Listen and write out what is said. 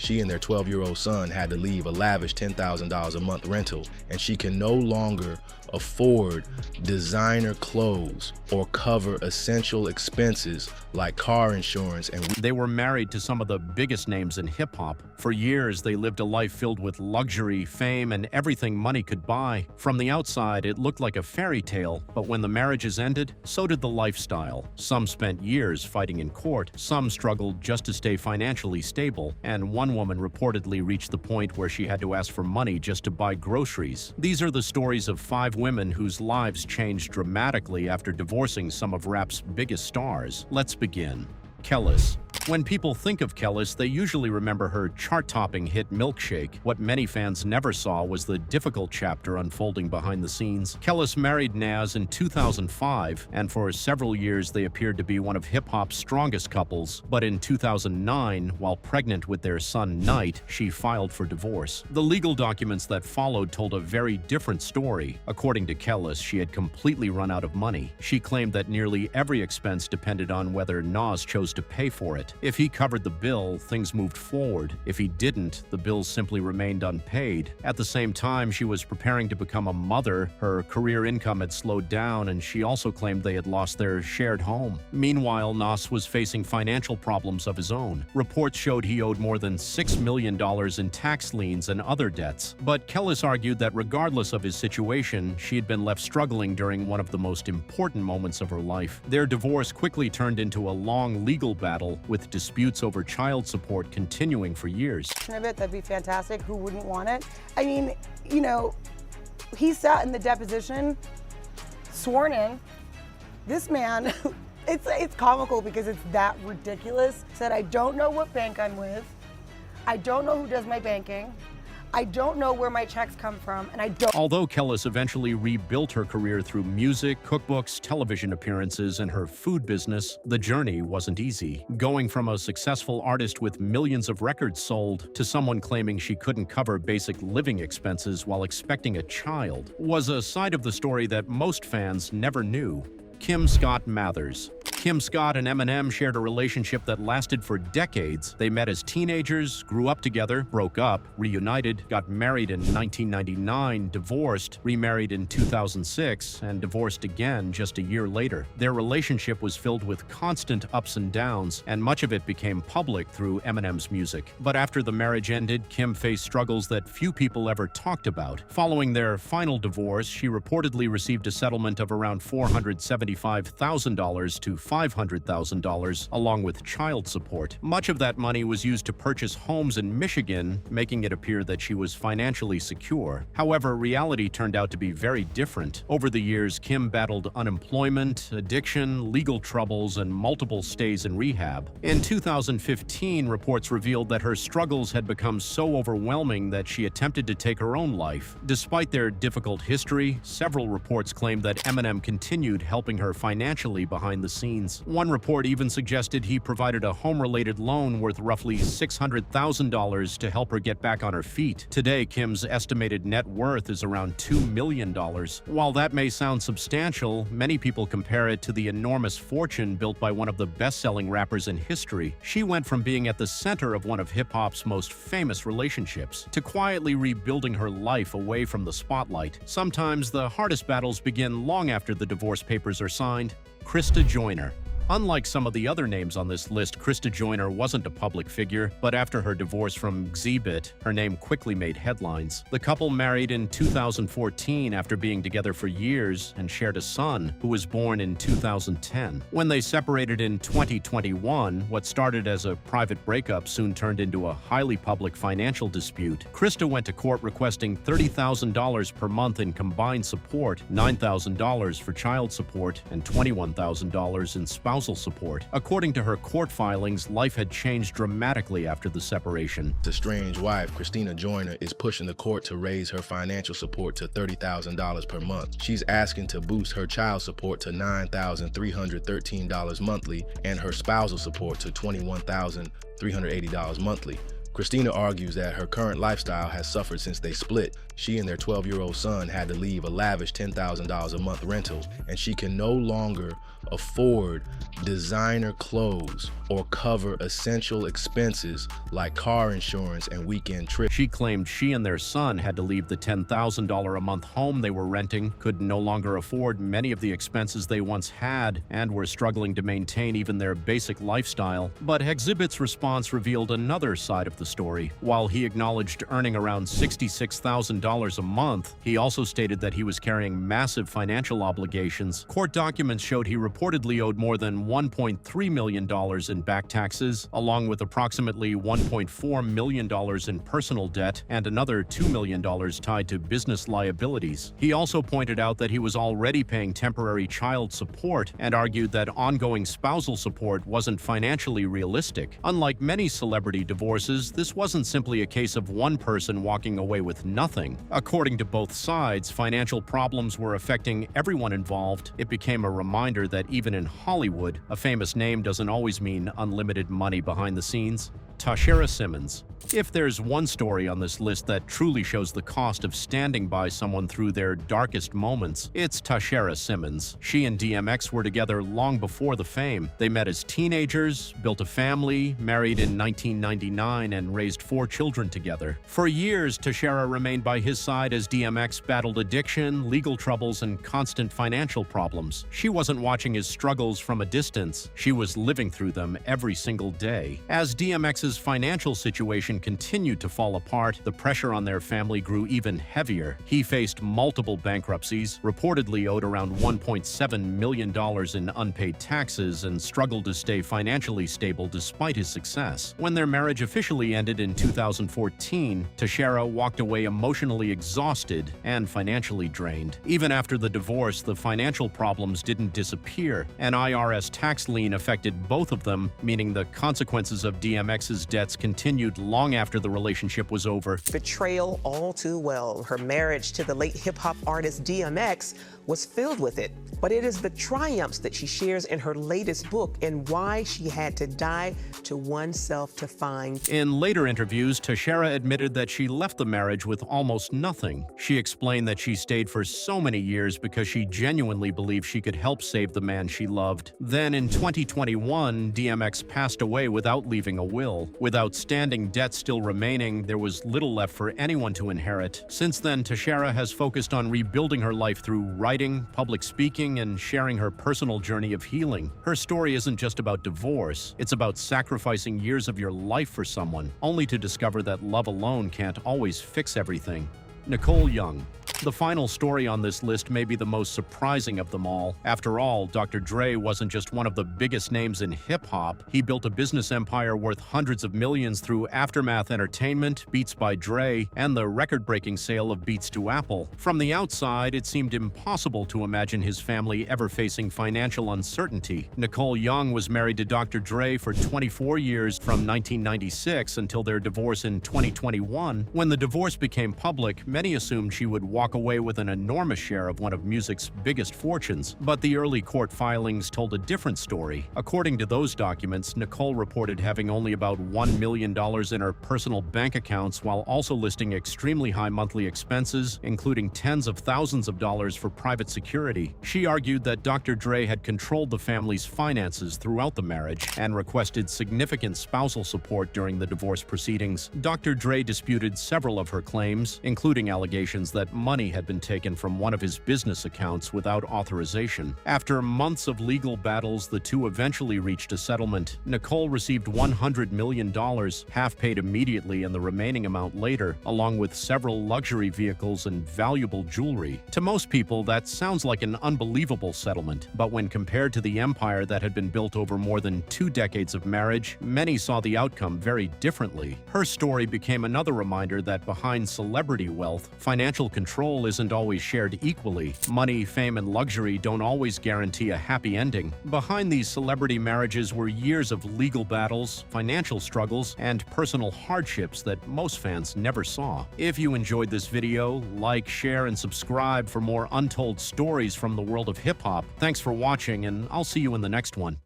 She and their 12-year-old son had to leave a lavish $10,000 a month rental, and she can no longer afford designer clothes or cover essential expenses like car insurance. And They were married to some of the biggest names in hip-hop. For years, they lived a life filled with luxury, fame, and everything money could buy. From the outside, it looked like a fairy tale, but when the marriages ended, so did the lifestyle. Some spent years fighting in court, some struggled just to stay financially stable, and one woman reportedly reached the point where she had to ask for money just to buy groceries. These are the stories of 5 women whose lives changed dramatically after divorcing some of rap's biggest stars. Let's begin. Kelis. When people think of Kelis, they usually remember her chart-topping hit Milkshake. What many fans never saw was the difficult chapter unfolding behind the scenes. Kelis married Nas in 2005, and for several years they appeared to be one of hip-hop's strongest couples. But in 2009, while pregnant with their son Knight, she filed for divorce. The legal documents that followed told a very different story. According to Kelis, she had completely run out of money. She claimed that nearly every expense depended on whether Nas chose to pay for it. If he covered the bill, things moved forward. If he didn't, the bills simply remained unpaid. At the same time, she was preparing to become a mother. Her career income had slowed down, and she also claimed they had lost their shared home. Meanwhile, Nas was facing financial problems of his own. Reports showed he owed more than $6 million in tax liens and other debts. But Kelis argued that regardless of his situation, she had been left struggling during one of the most important moments of her life. Their divorce quickly turned into a long legal battle, with disputes over child support continuing for years. That'd be fantastic. Who wouldn't want it? I mean, you know, he sat in the deposition, sworn in. This man, it's comical because it's that ridiculous. Said, I don't know what bank I'm with. I don't know who does my banking. I don't know where my checks come from, and I don't. Although Kelis eventually rebuilt her career through music, cookbooks, television appearances, and her food business, the journey wasn't easy. Going from a successful artist with millions of records sold to someone claiming she couldn't cover basic living expenses while expecting a child was a side of the story that most fans never knew. Kim Scott Mathers. Kim Scott and Eminem shared a relationship that lasted for decades. They met as teenagers, grew up together, broke up, reunited, got married in 1999, divorced, remarried in 2006, and divorced again just a year later. Their relationship was filled with constant ups and downs, and much of it became public through Eminem's music. But after the marriage ended, Kim faced struggles that few people ever talked about. Following their final divorce, she reportedly received a settlement of around $475,000 to $500,000, along with child support. Much of that money was used to purchase homes in Michigan, making it appear that she was financially secure. However, reality turned out to be very different. Over the years, Kim battled unemployment, addiction, legal troubles, and multiple stays in rehab. In 2015, reports revealed that her struggles had become so overwhelming that she attempted to take her own life. Despite their difficult history, several reports claimed that Eminem continued helping her financially behind the scenes. One report even suggested he provided a home-related loan worth roughly $600,000 to help her get back on her feet. Today, Kim's estimated net worth is around $2 million. While that may sound substantial, many people compare it to the enormous fortune built by one of the best-selling rappers in history. She went from being at the center of one of hip-hop's most famous relationships to quietly rebuilding her life away from the spotlight. Sometimes the hardest battles begin long after the divorce papers are signed. Krista Joyner. Unlike some of the other names on this list, Krista Joyner wasn't a public figure, but after her divorce from Xzibit, her name quickly made headlines. The couple married in 2014 after being together for years and shared a son who was born in 2010. When they separated in 2021, what started as a private breakup soon turned into a highly public financial dispute. Krista went to court requesting $30,000 per month in combined support, $9,000 for child support, and $21,000 in spousal support. According to her court filings, life had changed dramatically after the separation. The estranged wife, Krista Joyner, is pushing the court to raise her financial support to $30,000 per month. She's asking to boost her child support to $9,313 monthly and her spousal support to $21,380 monthly. Krista argues that her current lifestyle has suffered since they split. She and their 12-year-old son had to leave a lavish $10,000 a month rental, and she can no longer afford designer clothes or cover essential expenses like car insurance and weekend trips. She claimed she and their son had to leave the $10,000 a month home they were renting, could no longer afford many of the expenses they once had, and were struggling to maintain even their basic lifestyle. But Xzibit's response revealed another side of the story. While he acknowledged earning around $66,000 a month, he also stated that he was carrying massive financial obligations. Court documents showed he reportedly owed more than $1.3 million in back taxes, along with approximately $1.4 million in personal debt and another $2 million tied to business liabilities. He also pointed out that he was already paying temporary child support and argued that ongoing spousal support wasn't financially realistic. Unlike many celebrity divorces, this wasn't simply a case of one person walking away with nothing. According to both sides, financial problems were affecting everyone involved. It became a reminder that even in Hollywood, a famous name doesn't always mean unlimited money behind the scenes. Tashera Simmons. If there's one story on this list that truly shows the cost of standing by someone through their darkest moments, it's Tashera Simmons. She and DMX were together long before the fame. They met as teenagers, built a family, married in 1999, and raised 4 children together. For years, Tashera remained by his side as DMX battled addiction, legal troubles, and constant financial problems. She wasn't watching his struggles from a distance. She was living through them every single day. As DMX's financial situation continued to fall apart, the pressure on their family grew even heavier. He faced multiple bankruptcies, reportedly owed around $1.7 million in unpaid taxes, and struggled to stay financially stable despite his success. When their marriage officially ended in 2014, Tashera walked away emotionally exhausted and financially drained. Even after the divorce, the financial problems didn't disappear. An IRS tax lien affected both of them, meaning the consequences of DMX's debts continued long after the relationship was over. Betrayal all too well. Her marriage to the late hip-hop artist DMX was filled with it. But it is the triumphs that she shares in her latest book and why she had to die to oneself to find. In later interviews, Tashera admitted that she left the marriage with almost nothing. She explained that she stayed for so many years because she genuinely believed she could help save the man she loved. Then in 2021, DMX passed away without leaving a will. With outstanding debts still remaining, there was little left for anyone to inherit. Since then, Tashera has focused on rebuilding her life through writing, public speaking, and sharing her personal journey of healing. Her story isn't just about divorce, it's about sacrificing years of your life for someone, only to discover that love alone can't always fix everything. Nicole Young. The final story on this list may be the most surprising of them all. After all, Dr. Dre wasn't just one of the biggest names in hip-hop. He built a business empire worth hundreds of millions through Aftermath Entertainment, Beats by Dre, and the record-breaking sale of Beats to Apple. From the outside, it seemed impossible to imagine his family ever facing financial uncertainty. Nicole Young was married to Dr. Dre for 24 years from 1996 until their divorce in 2021. When the divorce became public, many assumed she would walk away with an enormous share of one of music's biggest fortunes. But the early court filings told a different story. According to those documents, Nicole reported having only about $1 million in her personal bank accounts while also listing extremely high monthly expenses, including tens of thousands of dollars for private security. She argued that Dr. Dre had controlled the family's finances throughout the marriage and requested significant spousal support during the divorce proceedings. Dr. Dre disputed several of her claims, including allegations that money had been taken from one of his business accounts without authorization. After months of legal battles, the two eventually reached a settlement. Nicole received $100 million, half paid immediately and the remaining amount later, along with several luxury vehicles and valuable jewelry. To most people, that sounds like an unbelievable settlement, but when compared to the empire that had been built over more than 2 decades of marriage, many saw the outcome very differently. Her story became another reminder that behind celebrity wealth, financial control isn't always shared equally. Money, fame, and luxury don't always guarantee a happy ending. Behind these celebrity marriages were years of legal battles, financial struggles, and personal hardships that most fans never saw. If you enjoyed this video, like, share, and subscribe for more untold stories from the world of hip-hop. Thanks for watching, and I'll see you in the next one.